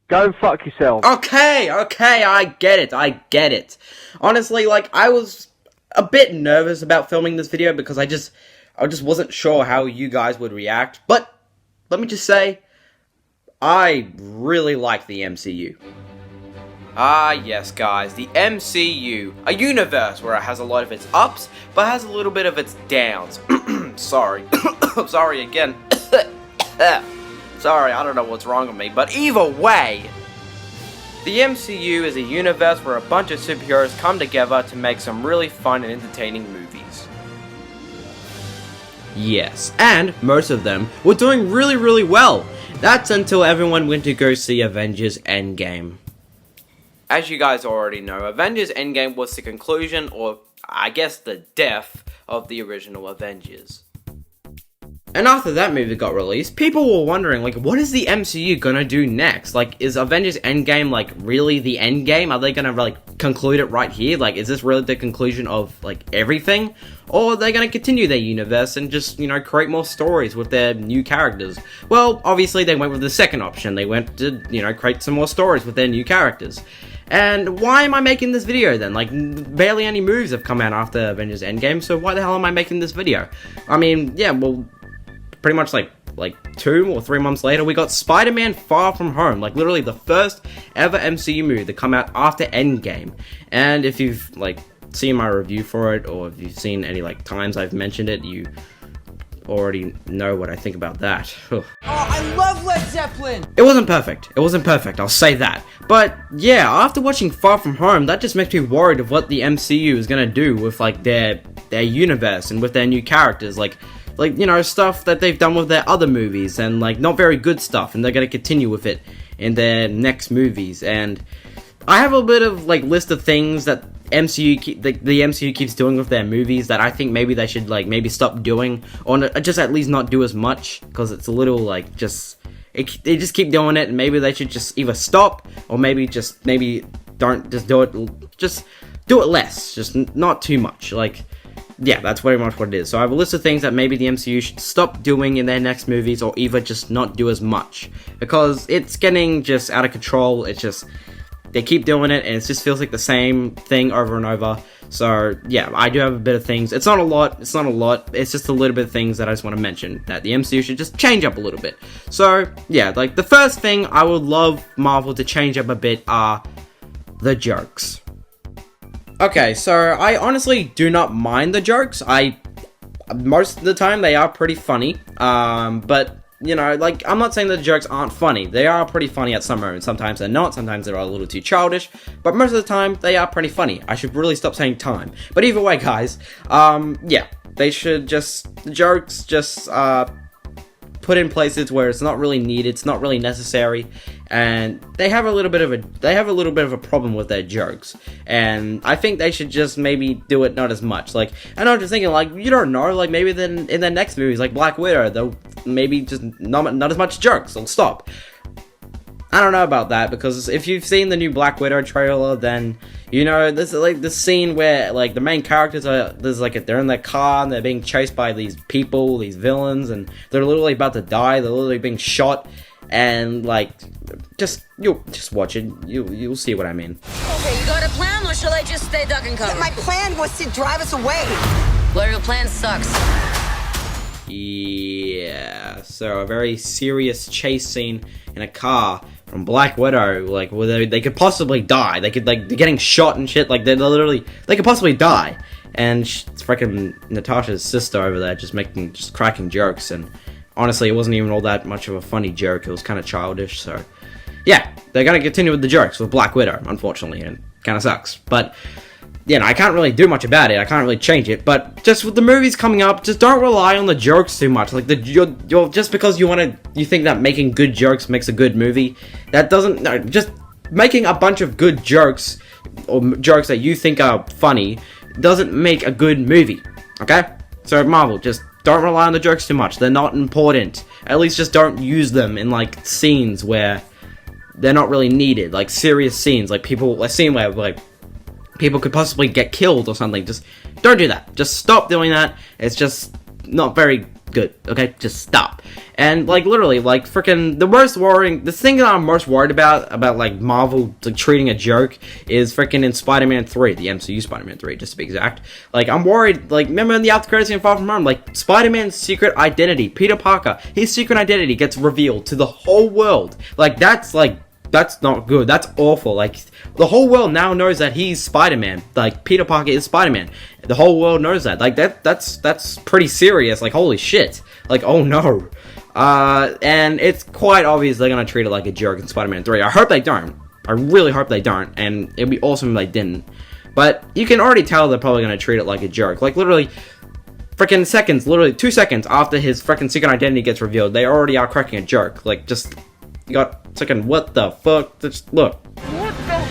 Go fuck yourself. Okay, I get it. Honestly, like, I was a bit nervous about filming this video because I just wasn't sure how you guys would react, but let me just say, I really like the MCU. Ah, yes, guys, the MCU. A universe where it has a lot of its ups, but has a little bit of its downs. Sorry. Sorry again. Sorry, I don't know what's wrong with me, but either way, the MCU is a universe where a bunch of superheroes come together to make some really fun and entertaining movies. Yes, and most of them were doing really well. That's until everyone went to go see Avengers Endgame. As you guys already know, Avengers Endgame was the conclusion, or I guess the death, of the original Avengers. And after that movie got released, people were wondering, like, what is the MCU gonna do next? Like, is Avengers Endgame, like, really the endgame? Are they gonna, like, conclude it right here? Like, is this really the conclusion of, like, everything? Or are they gonna continue their universe and just, you know, create more stories with their new characters? Well, obviously they went with the second option. They went to, you know, create some more stories with their new characters. And why am I making this video then? Like, barely any movies have come out after Avengers Endgame, so why the hell am I making this video? I mean, yeah, well, pretty much like 2 or 3 months later, we got Spider-Man Far From Home, like literally the first ever MCU movie to come out after Endgame. And if you've like seen my review for it, or if you've seen any like times I've mentioned it, you already know what I think about that. Oh, I love Led Zeppelin! It wasn't perfect, I'll say that. But yeah, after watching Far From Home, that just makes me worried of what the MCU is gonna do with like their universe and with their new characters, like, you know, stuff that they've done with their other movies, and, like, not very good stuff, and they're gonna continue with it in their next movies. And I have a bit of, like, list of things that the MCU keeps doing with their movies that I think maybe they should, like, maybe stop doing, or just at least not do as much, because it's a little, like, they just keep doing it, and maybe they should just either stop, or maybe don't just do it, just do it less, just not too much, like. Yeah, that's very much what it is. So I have a list of things that maybe the MCU should stop doing in their next movies, or either just not do as much. Because it's getting just out of control. It's just, they keep doing it, and it just feels like the same thing over and over. So, yeah, I do have a bit of things. It's not a lot. It's just a little bit of things that I just want to mention, that the MCU should just change up a little bit. So, yeah, like, the first thing I would love Marvel to change up a bit are the jokes. Okay, so I honestly do not mind the jokes. Most of the time they are pretty funny. But, you know, like, I'm not saying that the jokes aren't funny. They are pretty funny at some moments. Sometimes they're not. Sometimes they're a little too childish. But most of the time, they are pretty funny. I should really stop saying time. But either way, guys, yeah, the jokes just, put in places where it's not really needed, it's not really necessary, and they have a little bit of a problem with their jokes, and I think they should just maybe do it not as much. Like, and I'm just thinking, like, you don't know, like, maybe then in their next movies, like Black Widow, they'll maybe just not as much jokes, they'll stop. I don't know about that, because if you've seen the new Black Widow trailer, then you know this is like the scene where, like, the main characters they're in their car and they're being chased by these people, these villains, and they're literally about to die. They're literally being shot, and like, you'll watch it. You'll see what I mean. Okay, you got a plan, or shall I just stay duck and cover? Yeah, my plan was to drive us away. Well, your plan sucks. Yeah, so a very serious chase scene in a car from Black Widow, like, where they could possibly die. They're getting shot and shit, like, they could possibly die. And it's freaking Natasha's sister over there just cracking jokes, and honestly, it wasn't even all that much of a funny joke. It was kind of childish, so yeah, they're gonna continue with the jokes with Black Widow, unfortunately, and it kind of sucks. But you know, I can't really do much about it. I can't really change it. But just with the movies coming up, just don't rely on the jokes too much. Like, you're just because you think that making good jokes makes a good movie, that doesn't. No, just making a bunch of good jokes, or jokes that you think are funny, doesn't make a good movie. Okay? So Marvel, just don't rely on the jokes too much. They're not important. At least just don't use them in, like, scenes where they're not really needed. Like, serious scenes. Like, a scene where, like, people could possibly get killed or something. Just don't do that. Just stop doing that. It's just not very good, okay? Just stop. And, like, literally, like, freaking, the thing that I'm most worried about, like, Marvel, like, treating a joke, is freaking in Spider-Man 3, the MCU Spider-Man 3, just to be exact. Like, I'm worried, like, remember in the after credits in Far From Home, like, Spider-Man's secret identity, Peter Parker, his secret identity gets revealed to the whole world. Like, that's not good. That's awful. Like, the whole world now knows that he's Spider-Man. Like, Peter Parker is Spider-Man. The whole world knows that. Like, that's pretty serious. Like, holy shit. Like, oh no. And it's quite obvious they're gonna treat it like a joke in Spider-Man 3. I hope they don't. I really hope they don't. And it'd be awesome if they didn't. But you can already tell they're probably gonna treat it like a joke. Like, literally, freaking seconds, literally 2 seconds after his freaking secret identity gets revealed, they already are cracking a joke. Like, just... You got fucking what the fuck? Just look. What the?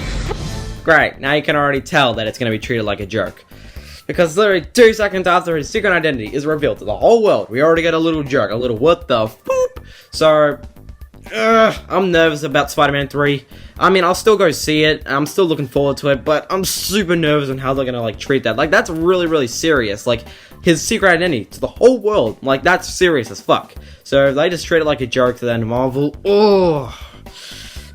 Great. Now you can already tell that it's gonna be treated like a joke, because literally 2 seconds after his secret identity is revealed to the whole world, we already get a little joke, a little what the boop. So, I'm nervous about Spider-Man 3. I mean, I'll still go see it. I'm still looking forward to it, but I'm super nervous on how they're gonna like treat that. Like, that's really, really serious. Like, his secret identity to the whole world. Like, that's serious as fuck. So if they just treat it like a joke to then Marvel, oh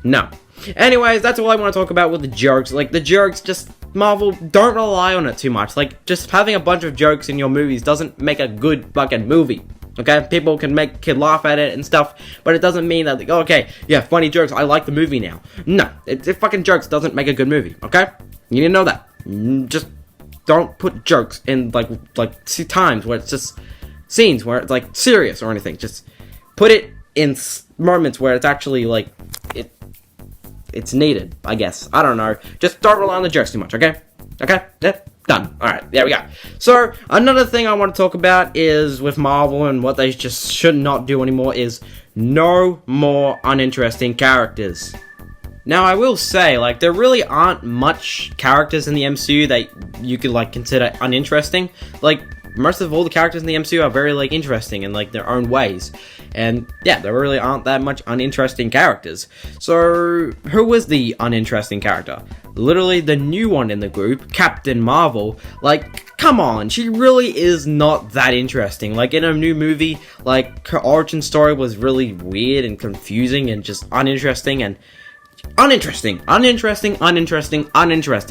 no. Anyways, that's all I want to talk about with the jokes. Like, the jokes, just Marvel, don't rely on it too much. Like, just having a bunch of jokes in your movies doesn't make a good fucking movie. Okay, people can laugh at it and stuff, but it doesn't mean that, like, oh, okay, yeah, funny jokes, I like the movie now. No, it fucking jokes doesn't make a good movie, okay? You need to know that. Just don't put jokes in, like times where it's just scenes where it's, like, serious or anything. Just put it in moments where it's actually, like, it's needed, I guess. I don't know. Just don't rely on the jokes too much, okay? Okay? Yeah? Done. Alright, there we go. So, another thing I want to talk about is with Marvel and what they just should not do anymore is no more uninteresting characters. Now, I will say, like, there really aren't much characters in the MCU that you could, like, consider uninteresting. Like, most of all the characters in the MCU are very, like, interesting in, like, their own ways. And, yeah, there really aren't that much uninteresting characters. So, who was the uninteresting character? Literally the new one in the group, Captain Marvel. Like, come on, she really is not that interesting. Like, in a new movie, like, her origin story was really weird and confusing and just uninteresting and... uninteresting,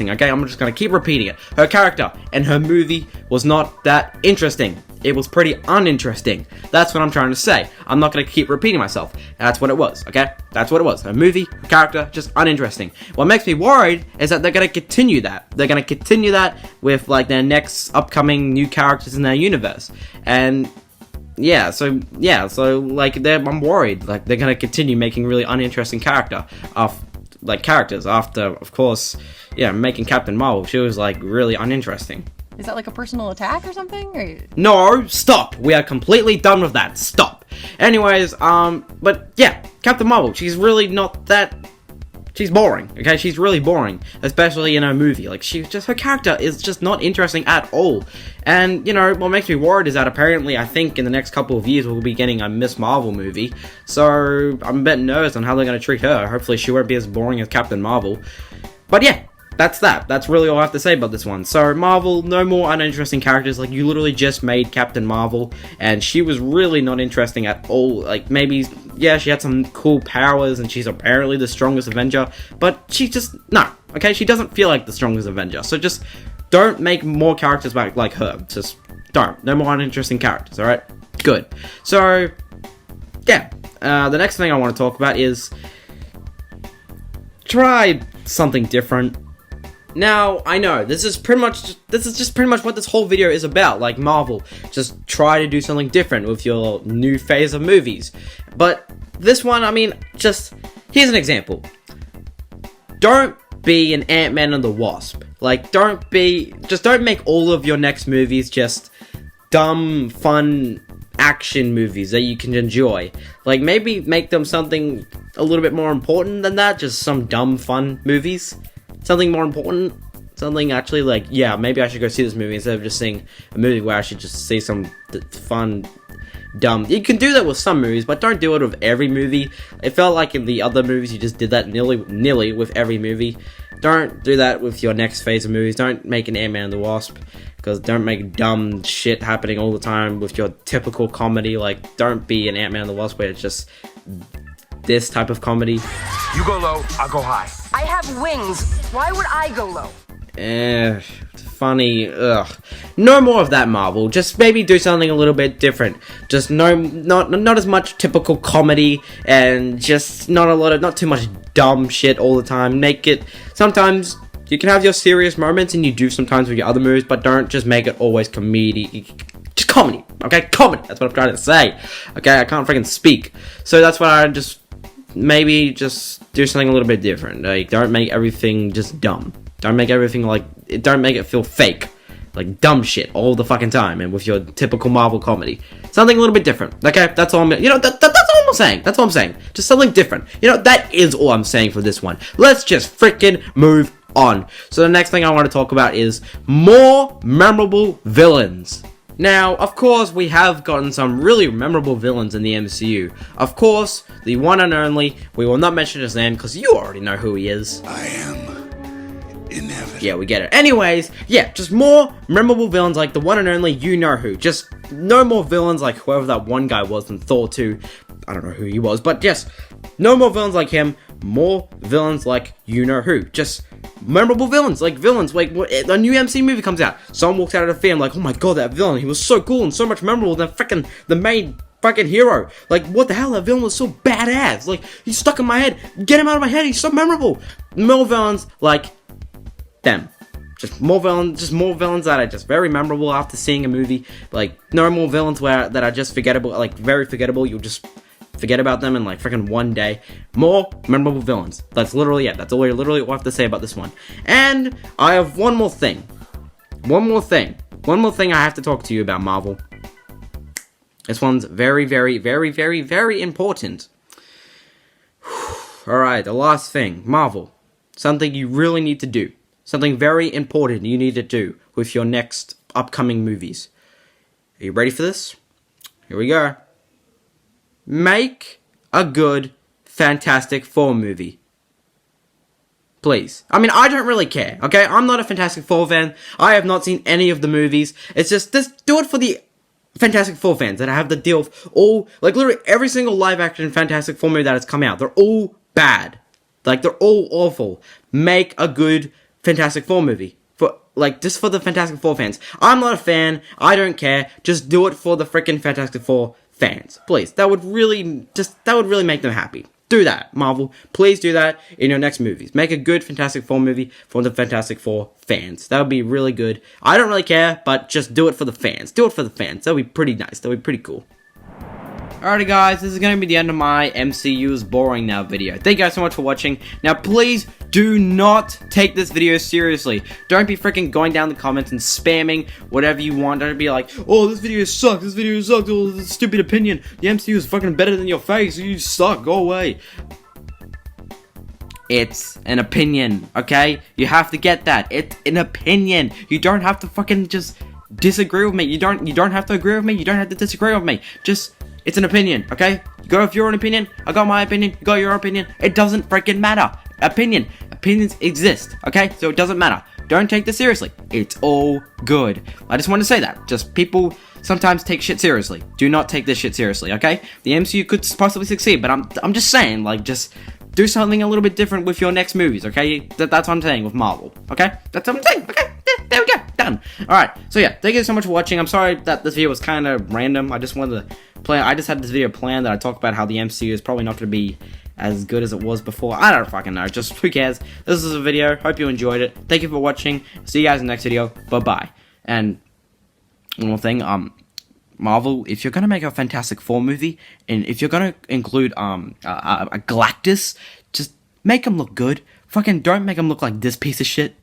okay? I'm just gonna keep repeating it. Her character and her movie was not that interesting. It was pretty uninteresting. That's what I'm trying to say. I'm not gonna keep repeating myself. That's what it was, okay? That's what it was. Her movie, her character, just uninteresting. What makes me worried is that they're gonna continue that. They're gonna continue that with, like, their next upcoming new characters in their universe. And... so like, I'm worried, like, they're gonna continue making really uninteresting characters after, of course, making Captain Marvel. She was, like, really uninteresting. Is that like a personal attack or something? Or... No, stop! We are completely done with that. Stop! Anyways, but yeah, Captain Marvel, she's really not that... She's boring, okay? She's really boring, especially in her movie. Like, her character is just not interesting at all. And, what makes me worried is that apparently, I think in the next couple of years, we'll be getting a Miss Marvel movie. So, I'm a bit nervous on how they're going to treat her. Hopefully, she won't be as boring as Captain Marvel. But yeah, that's that. That's really all I have to say about this one. So, Marvel, no more uninteresting characters. Like, you literally just made Captain Marvel, and she was really not interesting at all. Like, maybe, yeah, she had some cool powers, and she's apparently the strongest Avenger, but she just, no, okay? She doesn't feel like the strongest Avenger, so just don't make more characters like her. Just don't. No more uninteresting characters, alright? Good. So, yeah, the next thing I want to talk about is try something different. Now, I know, this is just pretty much what this whole video is about. Like, Marvel, just try to do something different with your new phase of movies. But this one, I mean, here's an example. Don't be an Ant-Man and the Wasp. Like, don't make all of your next movies just dumb, fun action movies that you can enjoy. Like, maybe make them something a little bit more important than that, just some dumb, fun movies. Something more important, something actually like, yeah, maybe I should go see this movie instead of just seeing a movie where I should just see some fun dumb. You can do that with some movies, but don't do it with every movie. It felt like in the other movies you just did that nearly with every movie. Don't do that with your next phase of movies. Don't make an Ant-Man and the Wasp, because don't make dumb shit happening all the time with your typical comedy. Like, don't be an Ant-Man and the Wasp where it's just this type of comedy. You go low, I'll go high. I have wings. Why would I go low? Funny. Ugh. No more of that, Marvel. Just maybe do something a little bit different. Just not as much typical comedy, and just not too much dumb shit all the time. Make it sometimes. You can have your serious moments, and you do sometimes with your other movies, but don't just make it always comedy. Just comedy, okay? Comedy. That's what I'm trying to say. Okay, I can't freaking speak. So that's why I just maybe just do something a little bit different. Like, don't make everything just dumb. Don't make everything don't make it feel fake. Like dumb shit all the fucking time, and with your typical Marvel comedy. Something a little bit different. Okay, that's all that's all I'm saying. That's all I'm saying. Just something different. That is all I'm saying for this one. Let's just freaking move on. So the next thing I want to talk about is more memorable villains. Now, of course, we have gotten some really memorable villains in the MCU. Of course, the one and only, we will not mention his name because you already know who he is. I am inevitable. Yeah, we get it. Anyways, yeah, just more memorable villains like the one and only you-know-who. Just no more villains like whoever that one guy was in Thor 2. I don't know who he was, but yes, no more villains like him. More villains like you-know-who. Just memorable villains. Like a new MCU movie comes out. Someone walks out of the theater like, oh my god, that villain, he was so cool and so much memorable than the main fucking hero. Like, what the hell, that villain was so badass. Like, he's stuck in my head. Get him out of my head, he's so memorable. More villains like them. Just more villains that are just very memorable after seeing a movie. Like, no more villains that are just forgettable, like very forgettable. You'll just forget about them in like freaking one day. More memorable villains. That's literally it. That's all I literally have to say about this one. And I have one more thing. One more thing I have to talk to you about, Marvel. This one's very, very, very, very, very important. Alright, the last thing. Marvel. Something you really need to do. Something very important you need to do with your next upcoming movies. Are you ready for this? Here we go. Make a good Fantastic Four movie. Please. I mean, I don't really care, okay? I'm not a Fantastic Four fan. I have not seen any of the movies. It's just do it for the Fantastic Four fans that have to deal with literally every single live-action Fantastic Four movie that has come out. They're all bad. Like, they're all awful. Make a good Fantastic Four movie. Just for the Fantastic Four fans. I'm not a fan. I don't care. Just do it for the freaking Fantastic Four fans. Please. That would really make them happy. Do that, Marvel. Please do that in your next movies. Make a good Fantastic Four movie for the Fantastic Four fans. That would be really good. I don't really care, but just do it for the fans. Do it for the fans. That would be pretty nice. That would be pretty cool. Alrighty guys, this is going to be the end of my MCU's Boring Now video. Thank you guys so much for watching. Now please do not take this video seriously. Don't be freaking going down the comments and spamming whatever you want. Don't be like, oh, this video sucks, oh, this is a stupid opinion. The MCU is fucking better than your face, you suck, go away. It's an opinion, okay? You have to get that. It's an opinion. You don't have to fucking just disagree with me. You don't have to agree with me. You don't have to disagree with me. Just, it's an opinion, okay? You go with your own opinion. I got my opinion. You got your opinion. It doesn't freaking matter. Opinions exist, okay? So it doesn't matter. Don't take this seriously. It's all good. I just want to say that. Just people sometimes take shit seriously. Do not take this shit seriously, okay? The MCU could possibly succeed, but I'm just saying, like, just do something a little bit different with your next movies, okay? That's what I'm saying with Marvel, okay? That's what I'm saying, okay? There we go, done. Alright, so yeah, thank you so much for watching. I'm sorry that this video was kind of random. I just wanted to I just had this video planned that I talk about how the MCU is probably not going to be as good as it was before. I don't fucking know, just who cares? This is a video, hope you enjoyed it. Thank you for watching. See you guys in the next video. Bye-bye. And one more thing, Marvel, if you're gonna make a Fantastic Four movie, and if you're gonna include a Galactus, just make him look good. Fucking don't make him look like this piece of shit.